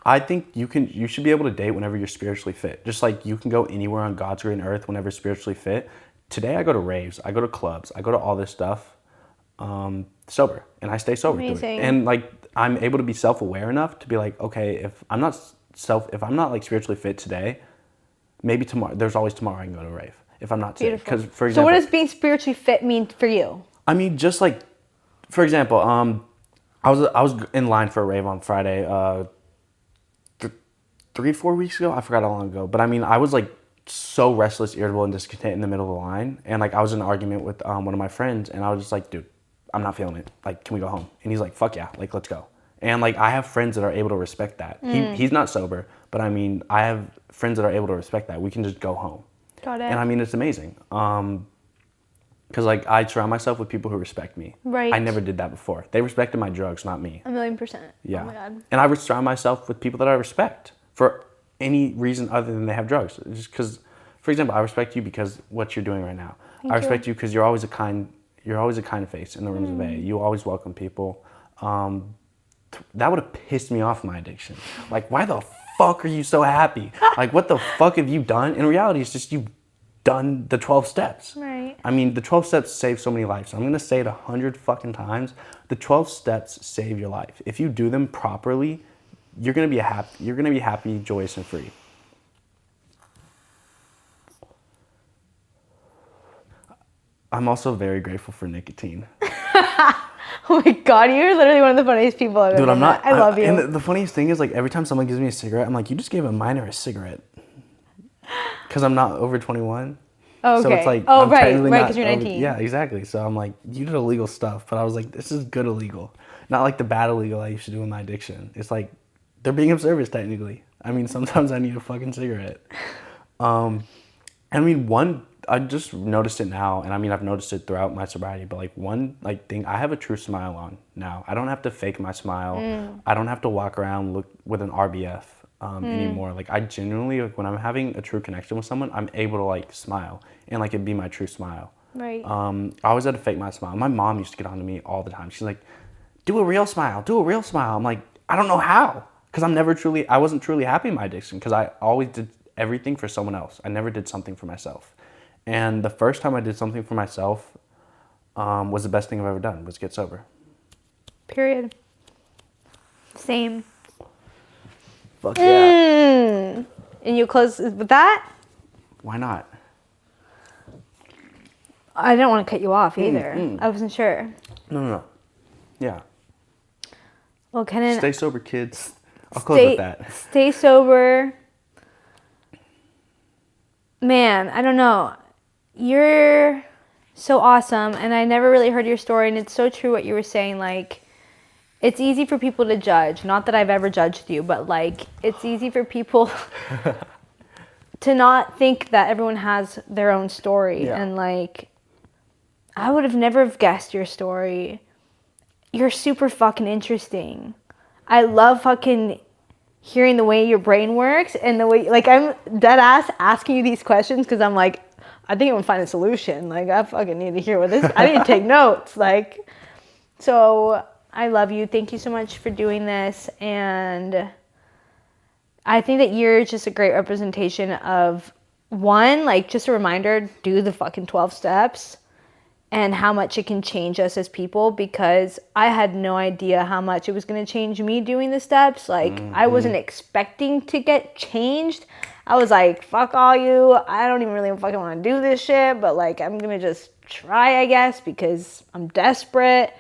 I think you should be able to date whenever you're spiritually fit. Just like you can go anywhere on God's green earth whenever spiritually fit. Today I go to raves, I go to clubs, I go to all this stuff sober, and I stay sober through Amazing. it. And like I'm able to be self-aware enough to be like, okay, if I'm not like spiritually fit today, maybe tomorrow. There's always tomorrow I can go to a rave if I'm not today. Beautiful. Because for So example, what does being spiritually fit mean for you? I mean, just like, for example, I was in line for a rave on Friday, 3-4 weeks ago. I forgot how long ago, but I mean, I was like so restless, irritable, and discontent in the middle of the line, and like I was in an argument with one of my friends, and I was just like, dude, I'm not feeling it. Like, can we go home? And he's like, fuck yeah, like let's go. And like I have friends that are able to respect that. He's not sober, but I mean, I have friends that are able to respect that. We can just go home. Got it. And I mean, it's amazing. Because like I surround myself with people who respect me. Right. I never did that before. They respected my drugs, not me. 1,000,000%. Yeah. Oh my God. And I would surround myself with people that I respect for any reason other than they have drugs. Just because, for example, I respect you because what you're doing right now. Thank I respect you. you because you're always a kind face in the rooms of AA. You always welcome people. That would have pissed me off, my addiction. Like, why the fuck are you so happy? Like, what the fuck have you done? In reality, it's just you've done the 12 steps. Right. I mean, the 12 steps save so many lives. I'm gonna say it 100 fucking times. The 12 steps save your life. If you do them properly, you're gonna be happy, joyous, and free. I'm also very grateful for nicotine. Oh my God, you're literally one of the funniest people I've Dude, ever met. I love you. And the funniest thing is, like, every time someone gives me a cigarette, I'm like, you just gave a minor a cigarette. Because I'm not over 21. Oh, okay. So it's like, oh, I'm right, technically right, not because you're over- 19. Yeah, exactly. So I'm like, you did illegal stuff. But I was like, this is good illegal. Not like the bad illegal I used to do with my addiction. It's like, they're being of service, technically. I mean, sometimes I need a fucking cigarette. I mean, I just noticed it now, and I mean, I've noticed it throughout my sobriety, but like one thing, I have a true smile on now. I don't have to fake my smile. I don't have to walk around look with an RBF anymore. Like I genuinely, like when I'm having a true connection with someone, I'm able to like smile and like it be my true smile. Right. I always had to fake my smile. My mom used to get on to me all the time. She's like, do a real smile, do a real smile. I'm like, I don't know how, because I wasn't truly happy in my addiction because I always did everything for someone else. I never did something for myself. And the first time I did something for myself was the best thing I've ever done, was get sober. Period. Same. Fuck yeah. And you close with that? Why not? I didn't want to cut you off either. I wasn't sure. No. Yeah. Well, Kenan, Stay sober, kids. I'll close with that. Stay sober. Man, I don't know. You're so awesome, and I never really heard your story, and it's so true what you were saying. Like, it's easy for people to judge. Not that I've ever judged you, but like, it's easy for people to not think that everyone has their own story. Yeah. And like, I would have never have guessed your story. You're super fucking interesting. I love fucking hearing the way your brain works and the way, like, I'm dead ass asking you these questions because I'm like, I think I'm gonna find a solution. Like, I fucking need to hear what this, I need to take notes. Like, so I love you. Thank you so much for doing this. And I think that you're just a great representation of, one, like, just a reminder, do the fucking 12 steps and how much it can change us as people, because I had no idea how much it was going to change me doing the steps. Like, I wasn't expecting to get changed. I was like, fuck all you. I don't even really fucking want to do this shit, but like, I'm going to just try, I guess, because I'm desperate.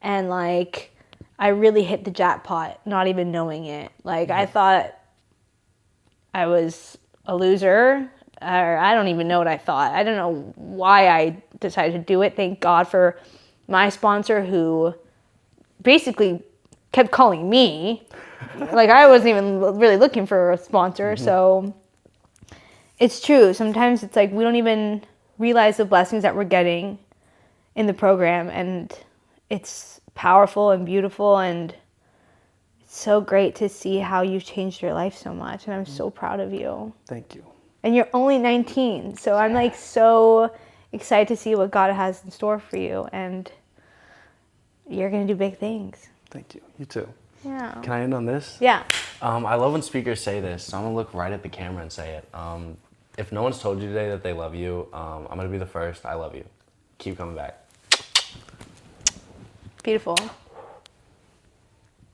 And like, I really hit the jackpot, not even knowing it. Like, I thought I was a loser, or I don't even know what I thought. I don't know why I decided to do it. Thank God for my sponsor, who basically kept calling me. Like, I wasn't even really looking for a sponsor. So it's true. Sometimes it's like we don't even realize the blessings that we're getting in the program, and it's powerful and beautiful, and it's so great to see how you've changed your life so much, and I'm so proud of you. Thank you. And you're only 19, so I'm like so excited to see what God has in store for you, and you're gonna do big things. Thank you. You too. Yeah. Can I end on this? Yeah. I love when speakers say this, so I'm gonna look right at the camera and say it. If no one's told you today that they love you, I'm gonna be the first. I love you. Keep coming back. Beautiful.